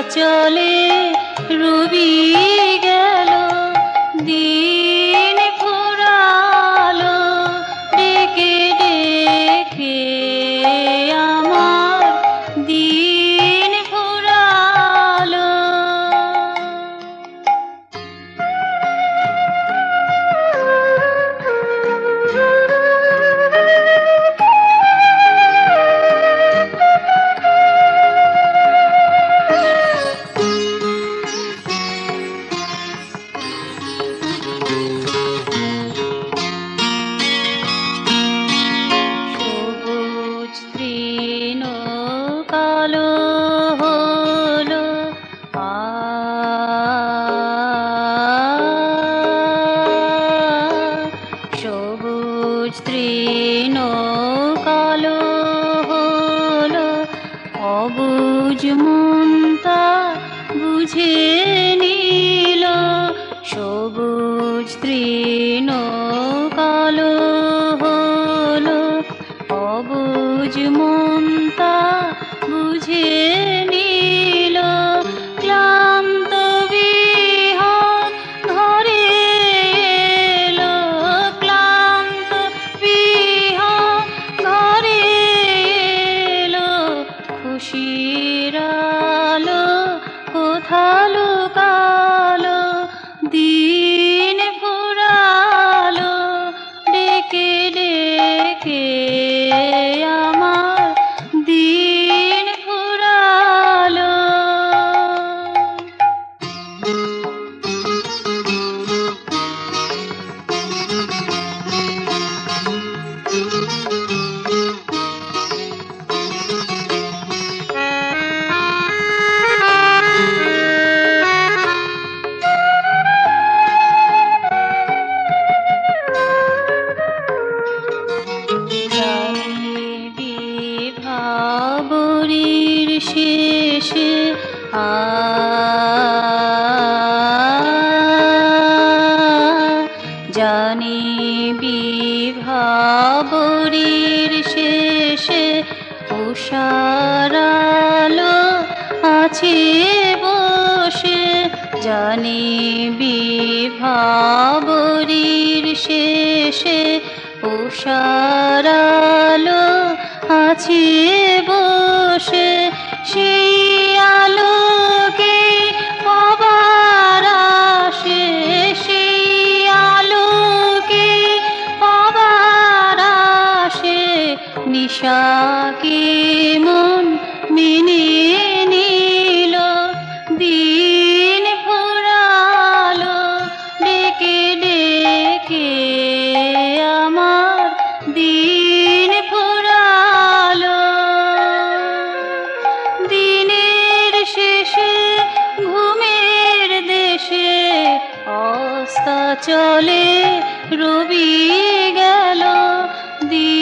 চলে রবি গেল, দিন ফুরালো ডেকে ডেকে আমার দিন ফুরালো। সবুজ তৃণ কালো হলো সবুজ তৃণ কালো হলো, অবুঝ মন তা বুঝে নিল। সবুজ তৃণ কালো হলো, অবুঝ মন তা বুঝে নিল। ক্লান্ত বিহন ঘরে এলো, ক্লান্ত বিহন ঘরে এলো, খুশির আলো কোথা লুকালো। দিন ফুরালো ডেকে ডেকে আমার দিন ফুরালো। বিভাবরীর শেষে জানি বিভাবরীর শেষে উষার আলো আছে বসে। জানি বিভাবরীর শেষে উষার আলো আছে বসে। সেই আলোকে পাবার আসে, সেই আলোকে পাবার আসে, নিশাকে মন মেনে নিল। দিন ফুরালো ডেকে ডেকে আমার দিন ফুরালো। দিনের শেষে ঘুমের দেশে অস্তা চলে রবি গেল, দিন